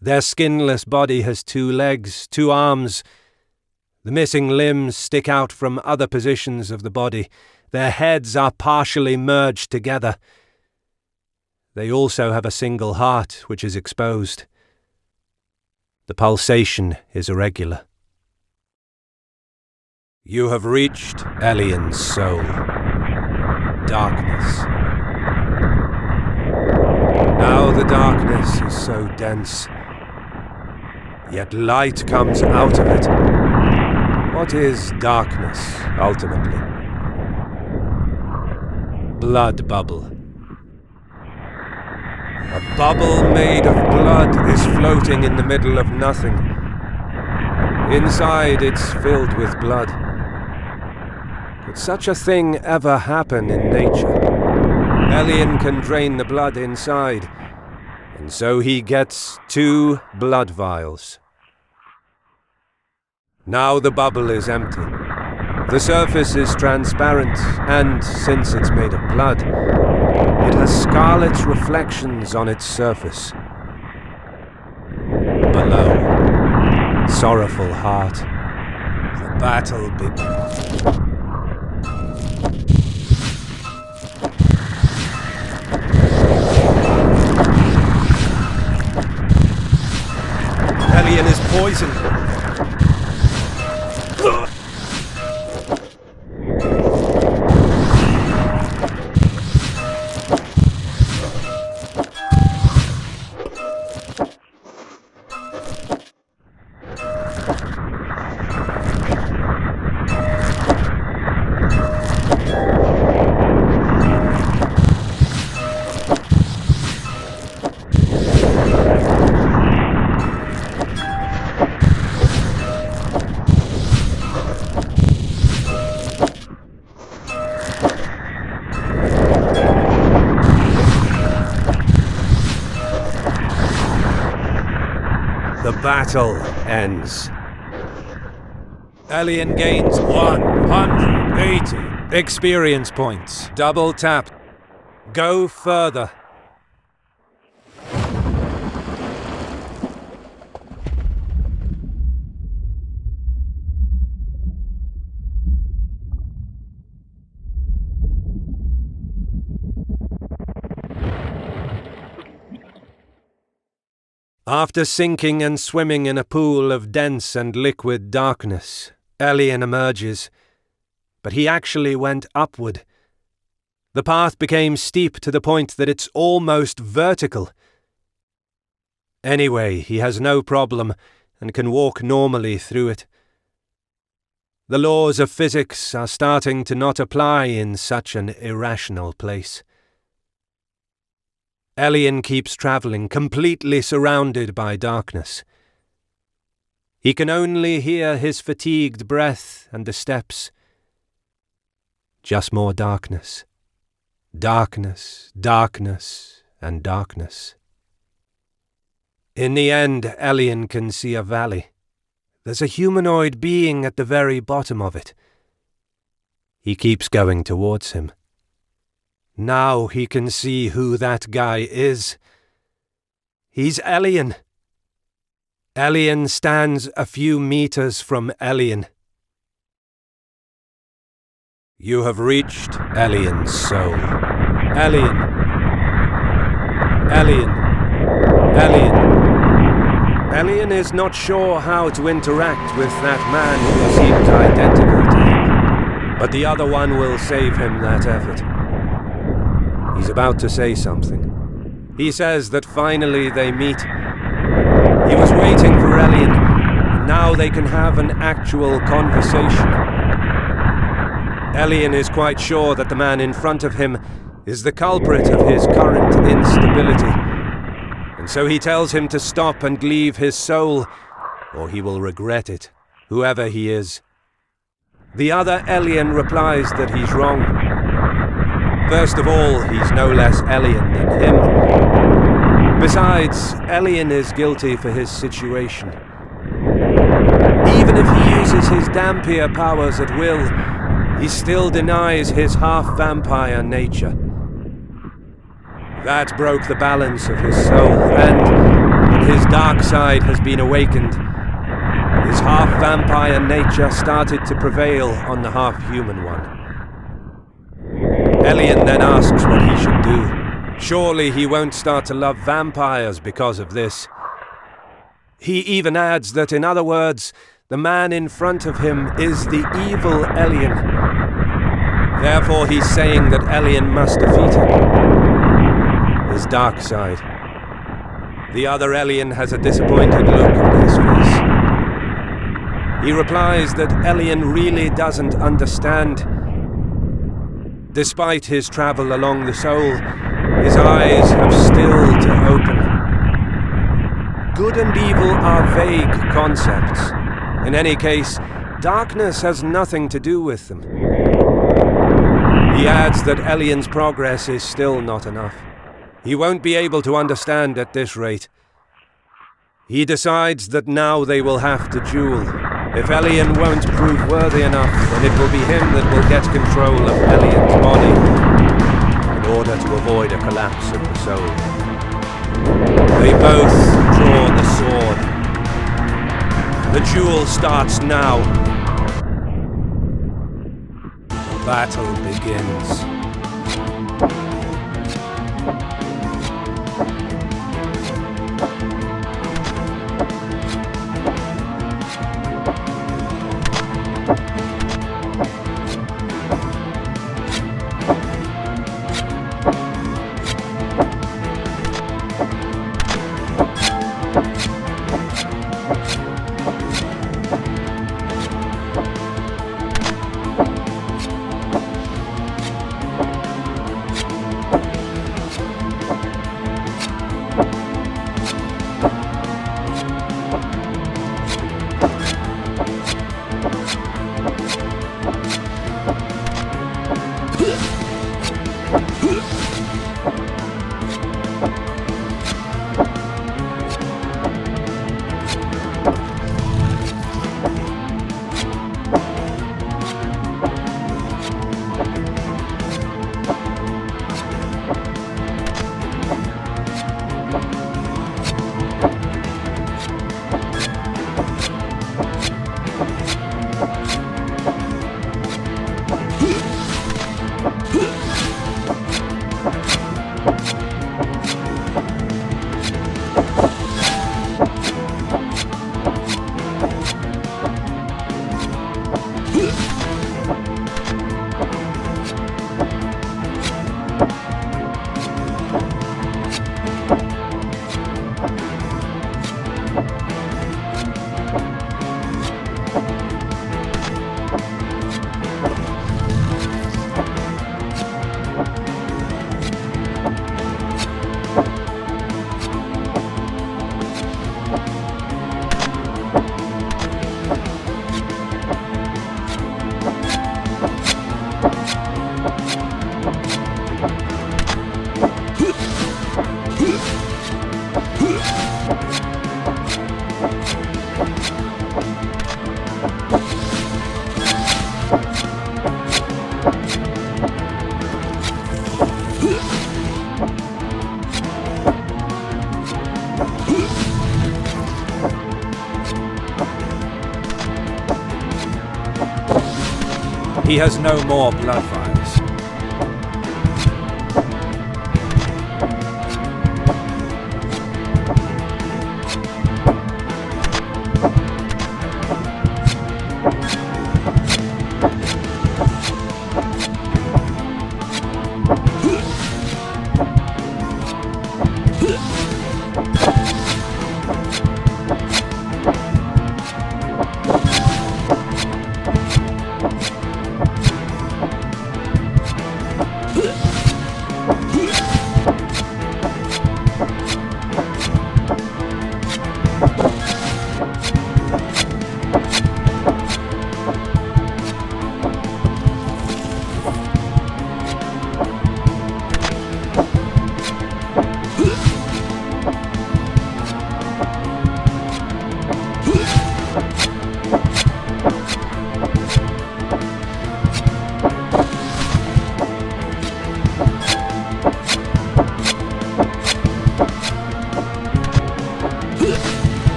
Their skinless body has 2 legs, 2 arms. The missing limbs stick out from other positions of the body. Their heads are partially merged together. They also have a single heart, which is exposed. The pulsation is irregular. You have reached Elian's soul. Darkness. Now the darkness is so dense, yet light comes out of it. What is darkness, ultimately? Blood bubble. A bubble made of blood is floating in the middle of nothing. Inside it's filled with blood. Could such a thing ever happen in nature? Elian can drain the blood inside, and so he gets 2 blood vials. Now the bubble is empty. The surface is transparent, and since it's made of blood, it has scarlet reflections on its surface. Below, sorrowful heart, the battle begins. Elian is poisoned. The battle ends. Elian gains 180 experience points. Double tap. Go further. After sinking and swimming in a pool of dense and liquid darkness, Elian emerges, but he actually went upward. The path became steep to the point that it's almost vertical. Anyway, he has no problem and can walk normally through it. The laws of physics are starting to not apply in such an irrational place. Elian keeps travelling, completely surrounded by darkness. He can only hear his fatigued breath and the steps. Just more darkness. Darkness, darkness, and darkness. In the end, Elian can see a valley. There's a humanoid being at the very bottom of it. He keeps going towards him. Now he can see who that guy is. He's Elian. Elian stands a few meters from Elian. You have reached Elian's soul. Elian. Elian. Elian. Elian is not sure how to interact with that man who seems identical to him, but the other one will save him that effort. He's about to say something. He says that finally they meet. He was waiting for Elian, and now they can have an actual conversation. Elian is quite sure that the man in front of him is the culprit of his current instability, and so he tells him to stop and leave his soul, or he will regret it, whoever he is. The other Elian replies that he's wrong. First of all, he's no less Elian than him. Besides, Elian is guilty for his situation. Even if he uses his Dhampir powers at will, he still denies his half-vampire nature. That broke the balance of his soul, and when his dark side has been awakened, his half-vampire nature started to prevail on the half-human one. Elian then asks what he should do. Surely he won't start to love vampires because of this. He even adds that, in other words, the man in front of him is the evil Elian. Therefore he's saying that Elian must defeat him. His dark side. The other Elian has a disappointed look on his face. He replies that Elian really doesn't understand. Despite his travel along the soul, his eyes have still to open. Good and evil are vague concepts. In any case, darkness has nothing to do with them. He adds that Elian's progress is still not enough. He won't be able to understand at this rate. He decides that now they will have to duel. If Elian won't prove worthy enough, then it will be him that will get control of Elian's body in order to avoid a collapse of the soul. They both draw the sword. The duel starts now. The battle begins. He has no more blood vials.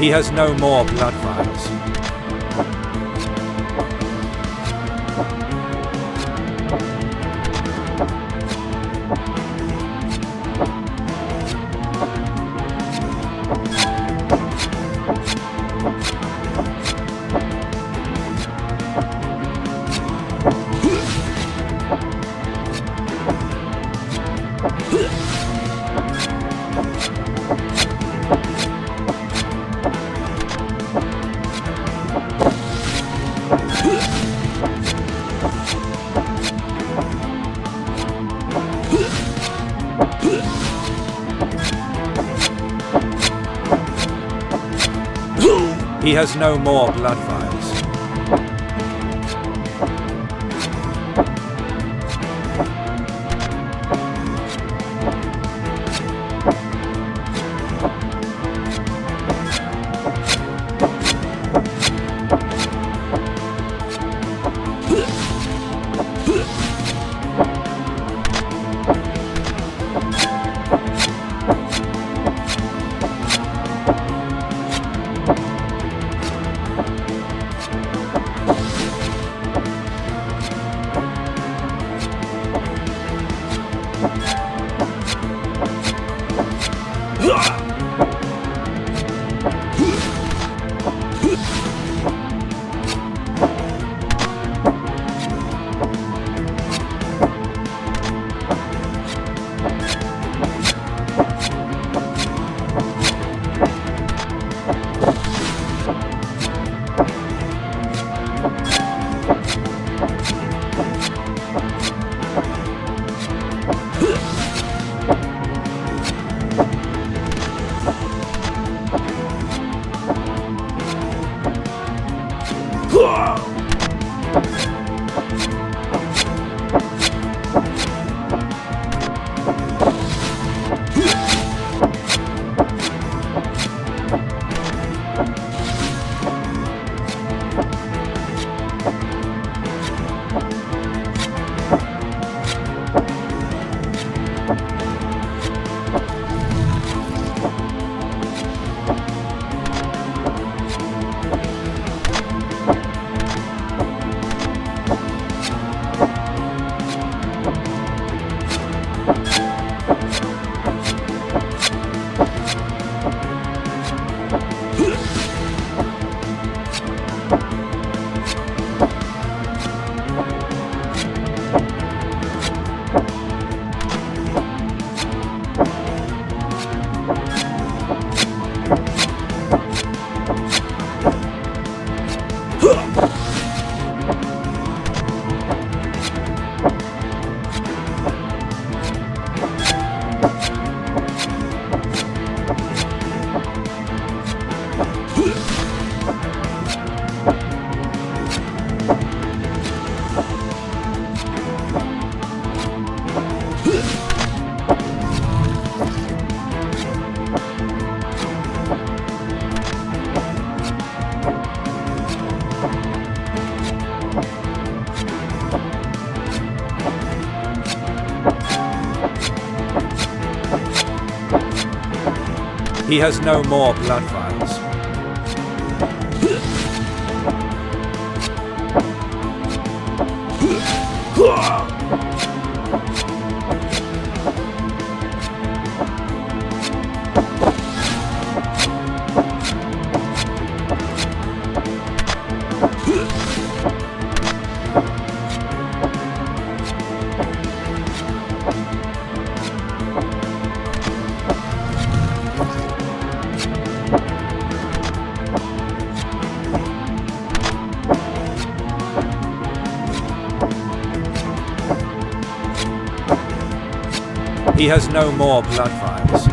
He has no more blood vials. He has no more blood vials. He has no more blood vials. He has no more blood vials.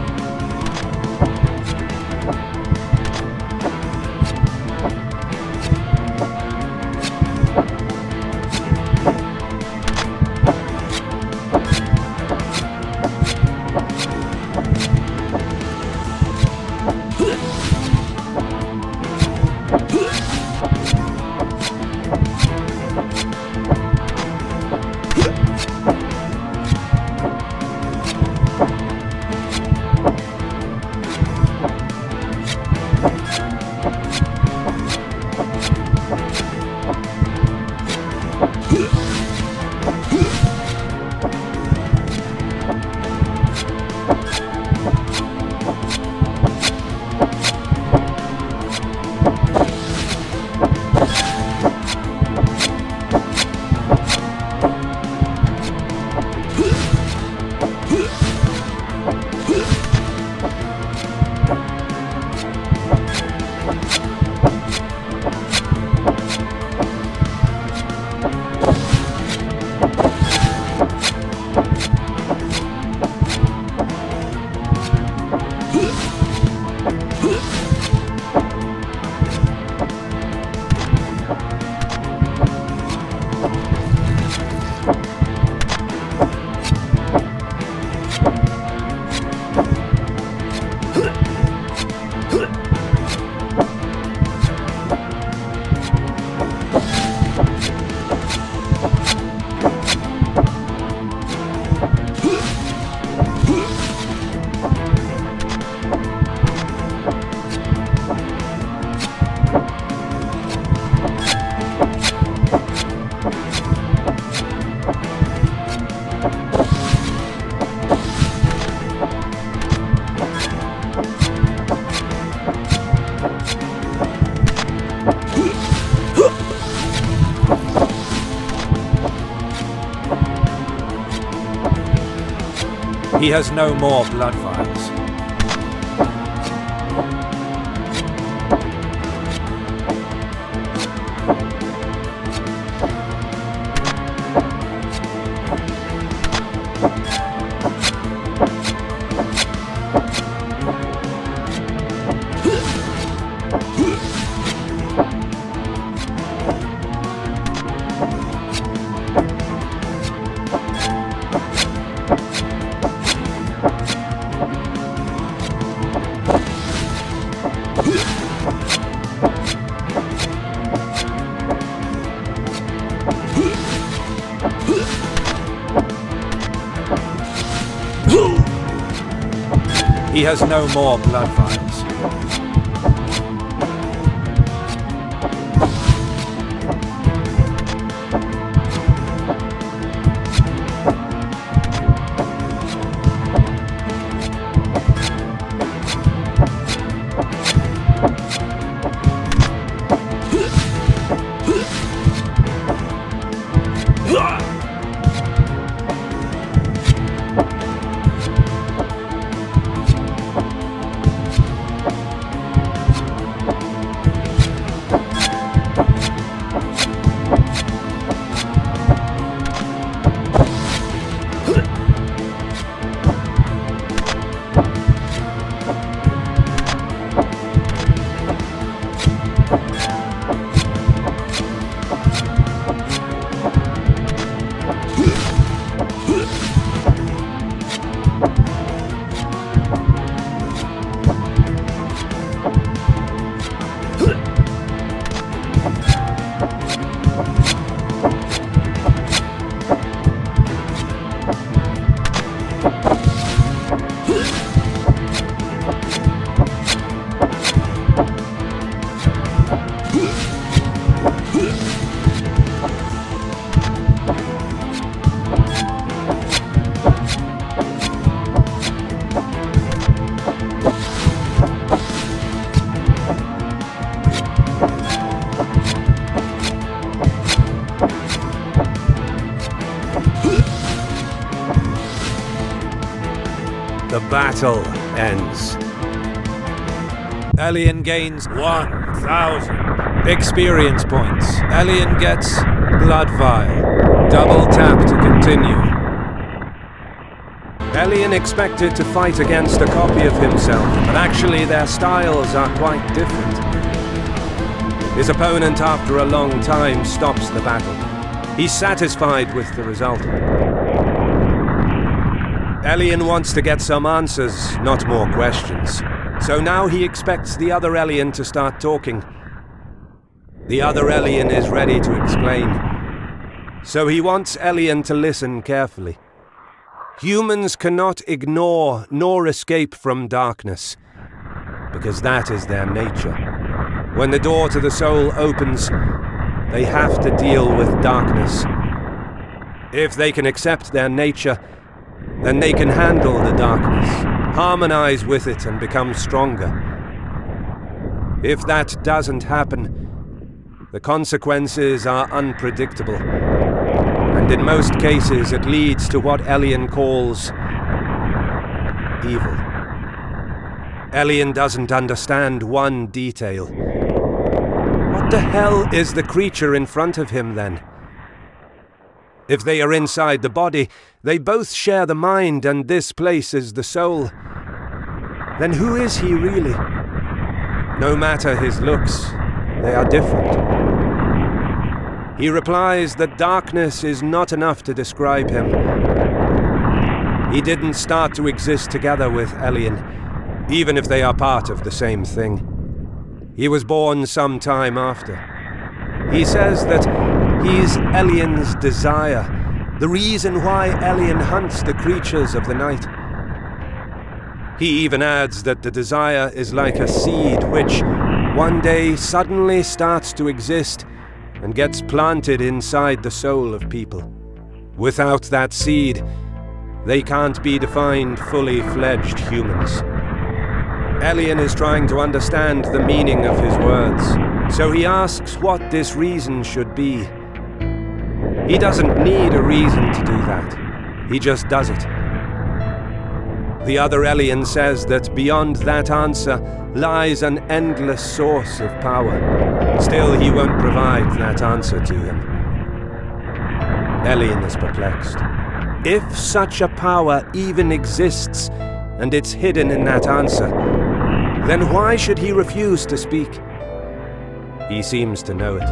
He has no more blood vials. He has no more blood vials. The battle ends. Elian gains 1,000 experience points. Elian gets Blood Vial. Double tap to continue. Elian expected to fight against a copy of himself, but actually their styles are quite different. His opponent, after a long time, stops the battle. He's satisfied with the result. Elian wants to get some answers, not more questions. So now he expects the other Elian to start talking. The other Elian is ready to explain. So he wants Elian to listen carefully. Humans cannot ignore nor escape from darkness, because that is their nature. When the door to the soul opens, they have to deal with darkness. If they can accept their nature, then they can handle the darkness, harmonize with it and become stronger. If that doesn't happen, the consequences are unpredictable. And in most cases, it leads to what Elian calls evil. Elian doesn't understand one detail. What the hell is the creature in front of him, then? If they are inside the body, they both share the mind, and this place is the soul. Then who is he really? No matter his looks, they are different. He replies that darkness is not enough to describe him. He didn't start to exist together with Elian, even if they are part of the same thing. He was born some time after. He says that he's Elian's desire, the reason why Elian hunts the creatures of the night. He even adds that the desire is like a seed which, one day, suddenly starts to exist and gets planted inside the soul of people. Without that seed, they can't be defined fully fledged humans. Elian is trying to understand the meaning of his words, so he asks what this reason should be. He doesn't need a reason to do that. He just does it. The other Elian says that beyond that answer lies an endless source of power. Still, he won't provide that answer to him. Elian is perplexed. If such a power even exists, and it's hidden in that answer, then why should he refuse to speak? He seems to know it.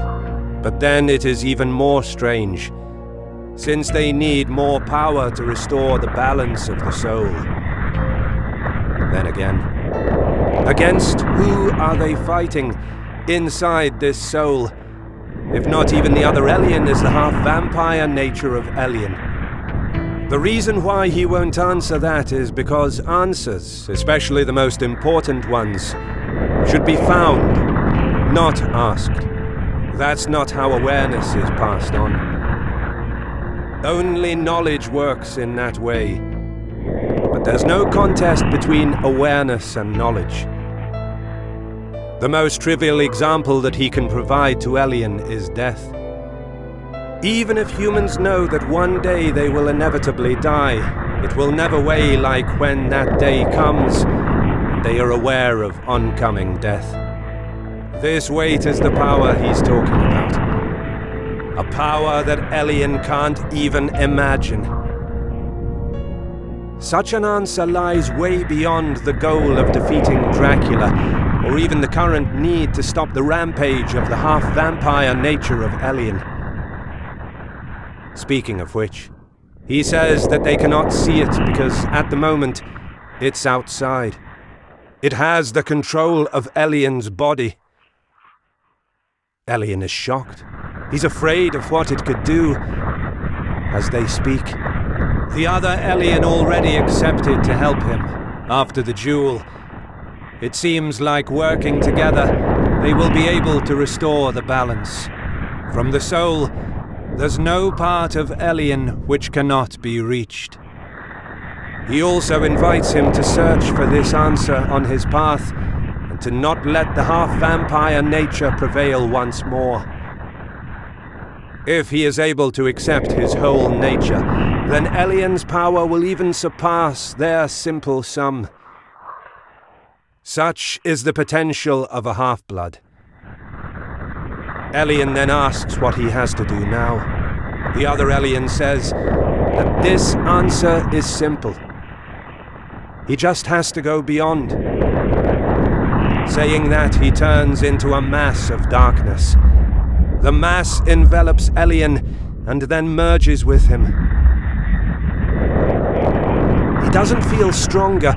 But then it is even more strange, since they need more power to restore the balance of the soul. Then again, against who are they fighting inside this soul, if not even the other Elian is the half-vampire nature of Elian? The reason why he won't answer that is because answers, especially the most important ones, should be found, not asked. That's not how awareness is passed on. Only knowledge works in that way. But there's no contest between awareness and knowledge. The most trivial example that he can provide to Elian is death. Even if humans know that one day they will inevitably die, it will never weigh like when that day comes and they are aware of oncoming death. This weight is the power he's talking about. A power that Elian can't even imagine. Such an answer lies way beyond the goal of defeating Dracula, or even the current need to stop the rampage of the half-vampire nature of Elian. Speaking of which, he says that they cannot see it because, at the moment, it's outside. It has the control of Elian's body. Elian is shocked. He's afraid of what it could do. As they speak, the other Elian already accepted to help him after the duel. It seems like working together, they will be able to restore the balance. From the soul, there's no part of Elian which cannot be reached. He also invites him to search for this answer on his path, and to not let the half-vampire nature prevail once more. If he is able to accept his whole nature, then Elian's power will even surpass their simple sum. Such is the potential of a half-blood. Elian then asks what he has to do now. The other Elian says that this answer is simple. He just has to go beyond. Saying that, he turns into a mass of darkness. The mass envelops Elian and then merges with him. He doesn't feel stronger,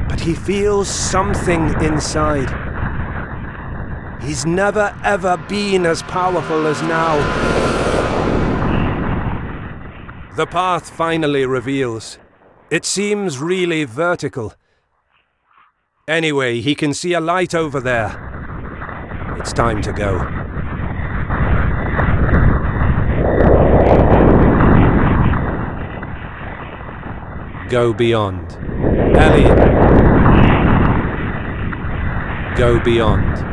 but he feels something inside. He's never ever been as powerful as now. The path finally reveals. It seems really vertical. Anyway, he can see a light over there. It's time to go. Go beyond. Elian. Go beyond.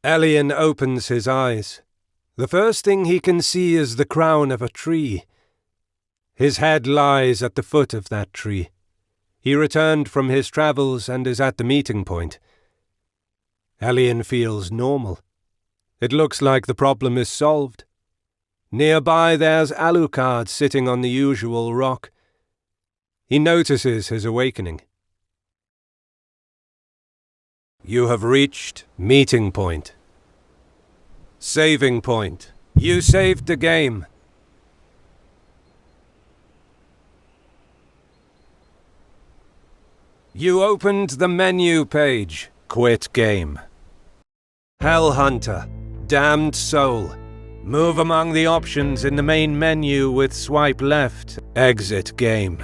Elian opens his eyes. The first thing he can see is the crown of a tree. His head lies at the foot of that tree. He returned from his travels and is at the meeting point. Elian feels normal. It looks like the problem is solved. Nearby there's Alucard sitting on the usual rock. He notices his awakening. You have reached meeting point. Saving point. You saved the game. You opened the menu page. Quit game. Hell Hunter. Damned soul. Move among the options in the main menu with swipe left. Exit game.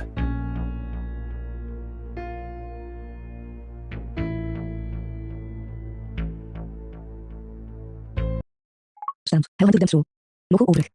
Staand. Hellhunter Damned Soul. Logo overig.